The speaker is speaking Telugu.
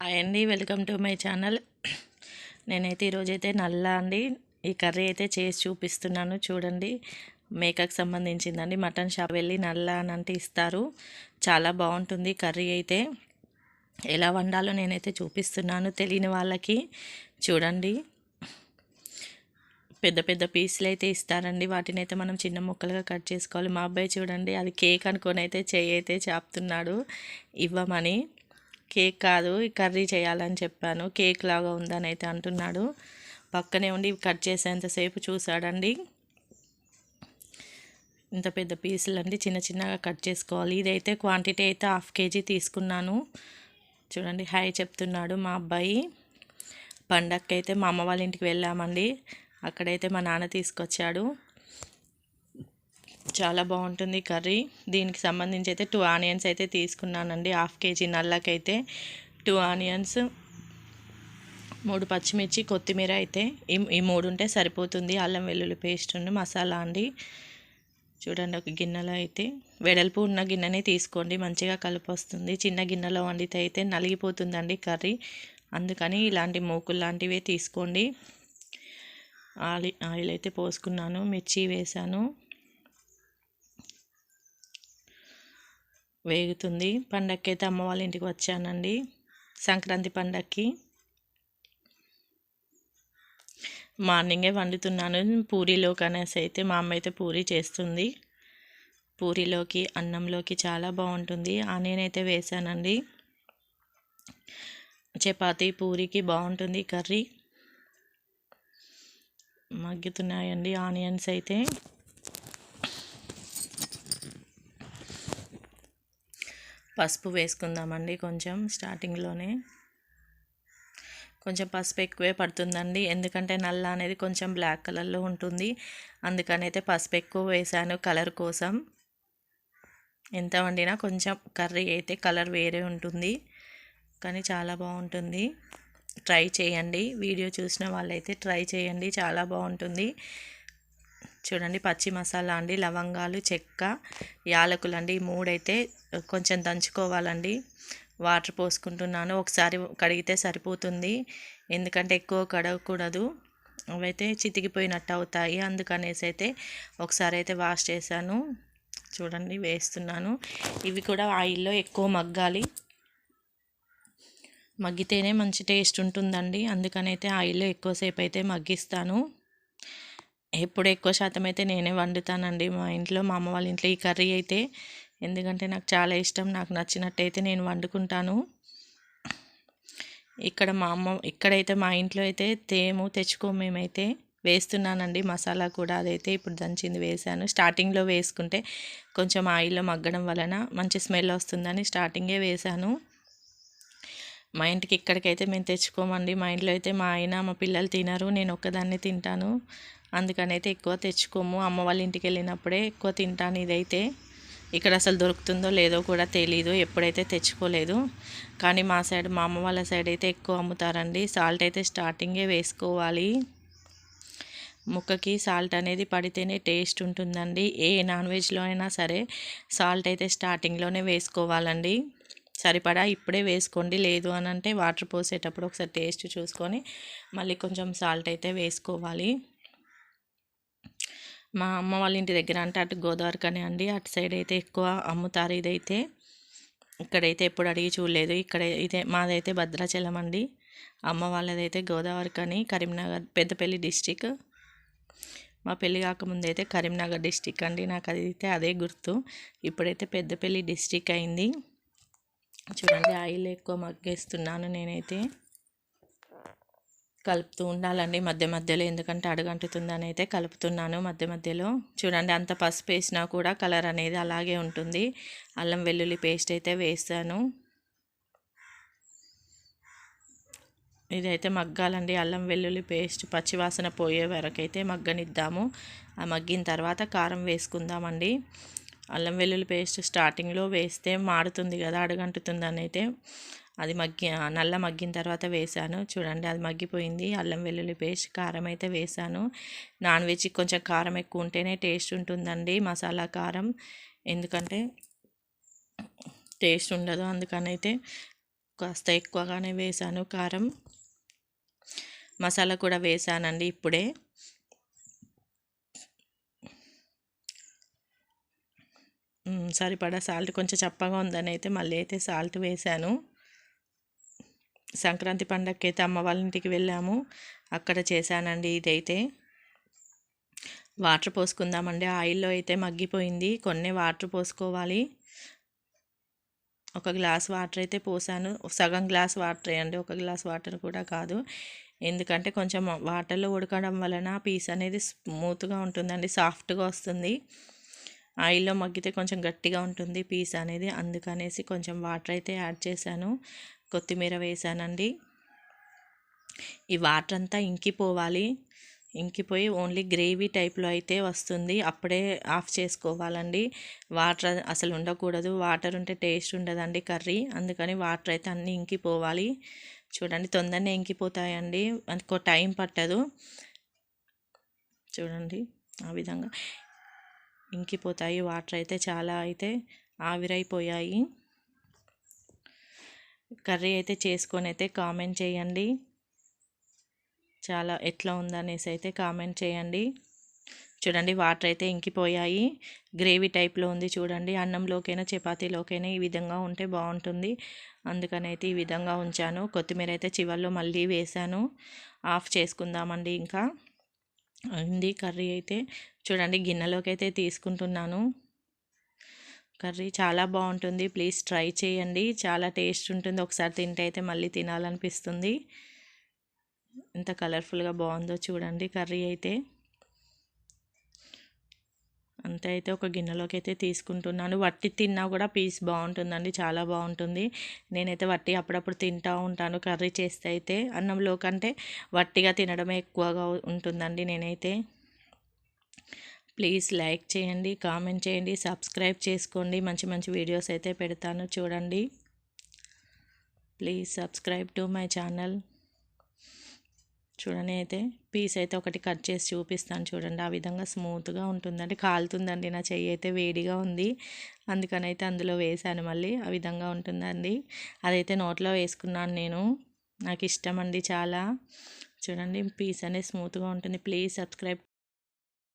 హాయ్ అండి, వెల్కమ్ టు మై ఛానల్. నేనైతే ఈరోజైతే ఈ కర్రీ అయితే చేసి చూపిస్తున్నాను. చూడండి, మేకకు సంబంధించిందండి. మటన్ షాప్ వెళ్ళి నల్ల అని అంటే ఇస్తారు. చాలా బాగుంటుంది కర్రీ అయితే. ఎలా వండాలో నేనైతే చూపిస్తున్నాను తెలియని వాళ్ళకి. చూడండి, పెద్ద పెద్ద పీసులు అయితే ఇస్తారండి. వాటిని అయితే మనం చిన్న ముక్కలుగా కట్ చేసుకోవాలి. మా అబ్బాయి చూడండి, అది కేక్ అనుకొని అయితే చెయ్యి అయితే చాపుతున్నాడు ఇవ్వమని. కేక్ కాదు, కర్రీ చేయాలని చెప్పాను, కేక్ లాగా ఉందని అయితే అంటున్నాడు. పక్కనే ఉండి కట్ చేసేంతసేపు చూసాడండి. ఇంత పెద్ద పీసులు అండి, చిన్న చిన్నగా కట్ చేసుకోవాలి. ఇదైతే క్వాంటిటీ అయితే 1/2 kg తీసుకున్నాను. చూడండి, హాయ్ చెప్తున్నాడు మా అబ్బాయి. పండగకి అయితే మా అమ్మ వాళ్ళ ఇంటికి వెళ్ళామండి. అక్కడైతే మా నాన్న తీసుకొచ్చాడు. చాలా బాగుంటుంది కర్రీ. దీనికి సంబంధించి అయితే 2 ఆనియన్స్ అయితే తీసుకున్నానండి. 1/2 kg నల్లకైతే 2 ఆనియన్స్, 3 పచ్చిమిర్చి, కొత్తిమీర అయితే ఈ 3 ఉంటే సరిపోతుంది. అల్లం వెల్లుల్లి పేస్ట్ మసాలా అండి. చూడండి, ఒక గిన్నెలో అయితే వెడల్పు ఉన్న గిన్నెనే తీసుకోండి, మంచిగా కలిపి వస్తుంది. చిన్న గిన్నెలో వండితే అయితే నలిగిపోతుందండి కర్రీ. అందుకని ఇలాంటి మూకులు లాంటివే తీసుకోండి. ఆయిల్ అయితే పోసుకున్నాను, మిర్చి వేసాను, వేగుతుంది. పండగకి అయితే అమ్మ వాళ్ళ ఇంటికి వచ్చానండి, సంక్రాంతి పండగకి. మార్నింగే వండుతున్నాను పూరీలోకి అనేసి అయితే. మా అమ్మ అయితే పూరీ చేస్తుంది. పూరీలోకి, అన్నంలోకి చాలా బాగుంటుంది. ఆనియన్ అయితే వేసానండి. చపాతీ, పూరీకి బాగుంటుంది కర్రీ. మగ్గుతున్నాయండి ఆనియన్స్ అయితే. పసుపు వేసుకుందామండి కొంచెం స్టార్టింగ్లోనే. కొంచెం పసుపు ఎక్కువే పడుతుందండి, ఎందుకంటే నల్ల అనేది కొంచెం బ్లాక్ కలర్లో ఉంటుంది. అందుకనైతే పసుపు ఎక్కువ వేసాను కలర్ కోసం. ఎంత వండినా కొంచెం కర్రీ అయితే కలర్ వేరే ఉంటుంది, కానీ చాలా బాగుంటుంది. ట్రై చేయండి, వీడియో చూసిన వాళ్ళైతే ట్రై చేయండి, చాలా బాగుంటుంది. చూడండి, పచ్చి మసాలా అండి, లవంగాలు, చెక్క, యాలకులు అండి, ఈ 3 అయితే కొంచెం దంచుకోవాలండి. వాటర్ పోసుకుంటున్నాను. ఒకసారి కడిగితే సరిపోతుంది, ఎందుకంటే ఎక్కువ కడగకూడదు, అవైతే చితికిపోయినట్టు అవుతాయి. అందుకనేసి అయితే ఒకసారి అయితే వాష్ చేశాను. చూడండి, వేస్తున్నాను. ఇవి కూడా ఆయిల్లో ఎక్కువ మగ్గాలి, మగ్గితేనే మంచి టేస్ట్ ఉంటుందండి. అందుకనైతే ఆయిల్లో ఎక్కువసేపు అయితే మగ్గిస్తాను. ఎప్పుడు ఎక్కువ శాతం అయితే నేనే వండుతానండి మా ఇంట్లో, మా అమ్మ వాళ్ళ ఇంట్లో ఈ కర్రీ అయితే. ఎందుకంటే నాకు చాలా ఇష్టం, నాకు నచ్చినట్టయితే నేను వండుకుంటాను. ఇక్కడైతే మా ఇంట్లో అయితే తెచ్చుకోము మేమైతే. వేస్తున్నానండి మసాలా కూడా, అదైతే ఇప్పుడు దంచింది వేసాను. స్టార్టింగ్లో వేసుకుంటే కొంచెం ఆయిల్లో మగ్గడం వలన మంచి స్మెల్ వస్తుందని స్టార్టింగే వేసాను. మా ఇంటికి ఇక్కడికైతే మేము తెచ్చుకోమండి. మా ఇంట్లో అయితే మా ఆయన, మా పిల్లలు తినరు, నేను ఒక్కదాన్ని తింటాను. అందుకనైతే ఎక్కువ తెచ్చుకోము. అమ్మ వాళ్ళ ఇంటికి వెళ్ళినప్పుడే ఎక్కువ తింటాను. ఇదైతే ఇక్కడ అసలు దొరుకుతుందో లేదో కూడా తెలీదు, ఎప్పుడైతే తెచ్చుకోలేదు. కానీ మా అమ్మ వాళ్ళ సైడ్ అయితే ఎక్కువ అమ్ముతారండి. సాల్ట్ అయితే స్టార్టింగే వేసుకోవాలి. ముక్కకి సాల్ట్ అనేది పడితేనే టేస్ట్ ఉంటుందండి. ఏ నాన్ వెజ్లో అయినా సరే సాల్ట్ అయితే స్టార్టింగ్లోనే వేసుకోవాలండి. సరిపడా ఇప్పుడే వేసుకోండి, లేదు అని అంటే వాటర్ పోసేటప్పుడు ఒకసారి టేస్ట్ చూసుకొని మళ్ళీ కొంచెం సాల్ట్ అయితే వేసుకోవాలి. మా అమ్మ వాళ్ళ ఇంటి దగ్గర అంటే అటు గోదావరికనే అండి, అటు సైడ్ అయితే ఎక్కువ అమ్ముతారు ఇదైతే. ఇక్కడైతే ఎప్పుడు అడిగి చూడలేదు. ఇదే మాదైతే భద్రాచలం అండి, అమ్మ వాళ్ళదైతే గోదావరికని, కరీంనగర్, పెద్దపల్లి డిస్టిక్. మా పెళ్ళి కాకముందు అయితే కరీంనగర్ డిస్టిక్ అండి, నాకు అదైతే అదే గుర్తు. ఇప్పుడైతే పెద్దపల్లి డిస్టిక్ అయింది. చూడండి, ఆయిల్ ఎక్కువ మగ్గేస్తున్నాను నేనైతే. కలుపుతూ ఉండాలండి మధ్య మధ్యలో, ఎందుకంటే అడుగంటుతుందని అయితే కలుపుతున్నాను మధ్య మధ్యలో. చూడండి, అంత పసుపు వేసినా కూడా కలర్ అనేది అలాగే ఉంటుంది. అల్లం వెల్లుల్లి పేస్ట్ అయితే వేస్తాను. ఇదైతే మగ్గాలండి, అల్లం వెల్లుల్లి పేస్ట్ పచ్చివాసన పోయే వరకు అయితే మగ్గనిద్దాము. ఆ మగ్గిన తర్వాత కారం వేసుకుందామండి. అల్లం వెల్లుల్లి పేస్ట్ స్టార్టింగ్లో వేస్తే మాడుతుంది కదా, అడుగంటుతుందని అయితే అది నల్ల మగ్గిన తర్వాత వేసాను. చూడండి, అది మగ్గిపోయింది. అల్లం వెల్లుల్లి పేస్ట్, కారం అయితే వేసాను. నాన్ వెజ్కి కొంచెం కారం ఎక్కువ ఉంటేనే టేస్ట్ ఉంటుందండి, మసాలా కారం. ఎందుకంటే టేస్ట్ ఉండదు, అందుకనైతే కాస్త ఎక్కువగానే వేసాను కారం. మసాలా కూడా వేసానండి ఇప్పుడే. సరిపడా సాల్ట్, కొంచెం చప్పగా ఉందని అయితే మళ్ళీ అయితే సాల్ట్ వేసాను. సంక్రాంతి పండగకి అయితే అమ్మ వాళ్ళ ఇంటికి వెళ్ళాము, అక్కడ చేశానండి ఇదైతే. వాటర్ పోసుకుందామండి. ఆయిల్లో అయితే మగ్గిపోయింది, కొన్ని వాటర్ పోసుకోవాలి. ఒక గ్లాస్ వాటర్ అయితే పోసాను, సగం గ్లాస్ వాటర్ అండి, ఒక గ్లాస్ వాటర్ కూడా కాదు. ఎందుకంటే కొంచెం వాటర్లో ఉడకడం వలన పీస్ అనేది స్మూత్గా ఉంటుందండి, సాఫ్ట్గా వస్తుంది. ఆయిల్లో మగ్గితే కొంచెం గట్టిగా ఉంటుంది పీస్ అనేది, అందుకనేసి కొంచెం వాటర్ అయితే యాడ్ చేశాను. కొత్తిమీర వేసానండి. ఈ వాటర్ అంతా ఇంకిపోవాలి, ఇంకిపోయి ఓన్లీ గ్రేవీ టైప్లో అయితే వస్తుంది, అప్పుడే ఆఫ్ చేసుకోవాలండి. వాటర్ అసలు ఉండకూడదు, వాటర్ ఉంటే టేస్ట్ ఉండదండి కర్రీ. అందుకని వాటర్ అయితే అన్నీ ఇంకిపోవాలి. చూడండి తొందరనే ఇంకిపోతాయండి, అందుకో టైం పట్టదు. చూడండి ఆ విధంగా ఇంకిపోతాయి వాటర్ అయితే, చాలా అయితే ఆవిరైపోయాయి. కర్రీ అయితే చేసుకొని అయితే కామెంట్ చేయండి, చాలా ఎట్లా ఉందనేసి అయితే కామెంట్ చేయండి. చూడండి వాటర్ అయితే ఇంకిపోయాయి, గ్రేవీ టైప్లో ఉంది. చూడండి అన్నంలోకైనా చపాతీలోకైనా ఈ విధంగా ఉంటే బాగుంటుంది, అందుకనైతే ఈ విధంగా ఉంచాను. కొత్తిమీర అయితే చివర్లో మళ్ళీ వేసాను. ఆఫ్ చేసుకుందామండి. ఇంకా ఉంది కర్రీ అయితే. చూడండి గిన్నెలోకి అయితే తీసుకుంటున్నాను. కర్రీ చాలా బాగుంటుంది, ప్లీజ్ ట్రై చేయండి, చాలా టేస్ట్ ఉంటుంది. ఒకసారి తింటే అయితే మళ్ళీ తినాలనిపిస్తుంది. ఎంత కలర్ఫుల్గా బాగుందో చూడండి కర్రీ అయితే. అంతే అయితే ఒక గిన్నెలోకి అయితే తీసుకుంటున్నాను. వట్టి తిన్నా కూడా పీస్ బాగుంటుందండి, చాలా బాగుంటుంది. నేనైతే వట్టి అప్పుడప్పుడు తింటూ ఉంటాను కర్రీ చేస్తే అయితే. అన్నంలో కంటే వట్టిగా తినడమే ఎక్కువగా ఉంటుందండి నేనైతే. ప్లీజ్ లైక్ చేయండి, కామెంట్ చేయండి, సబ్స్క్రైబ్ చేసుకోండి. మంచి మంచి వీడియోస్ అయితే పెడతాను చూడండి. Please subscribe to my channel. చూడండి అయితే పీస్ అయితే ఒకటి కట్ చేసి చూపిస్తాను చూడండి. ఆ విధంగా స్మూత్గా ఉంటుందండి. కాలుతుందండి నా చెయ్యి అయితే, వేడిగా ఉంది, అందుకనైతే అందులో వేసాను మళ్ళీ. ఆ విధంగా ఉంటుందండి. అదైతే నోట్లో వేసుకున్నాను నేను, నాకు ఇష్టం అండి చాలా. చూడండి పీస్ అనేది స్మూత్గా ఉంటుంది. Please subscribe